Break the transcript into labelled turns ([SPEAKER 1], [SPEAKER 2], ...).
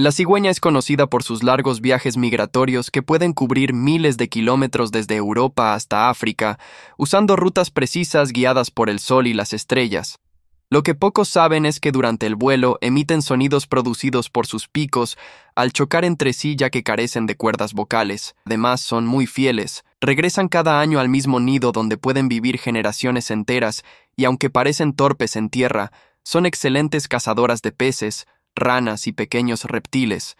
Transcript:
[SPEAKER 1] La cigüeña es conocida por sus largos viajes migratorios que pueden cubrir miles de kilómetros desde Europa hasta África, usando rutas precisas guiadas por el sol y las estrellas. Lo que pocos saben es que durante el vuelo emiten sonidos producidos por sus picos al chocar entre sí ya que carecen de cuerdas vocales. Además, son muy fieles. Regresan cada año al mismo nido donde pueden vivir generaciones enteras y aunque parecen torpes en tierra, son excelentes cazadoras de peces, ranas y pequeños reptiles.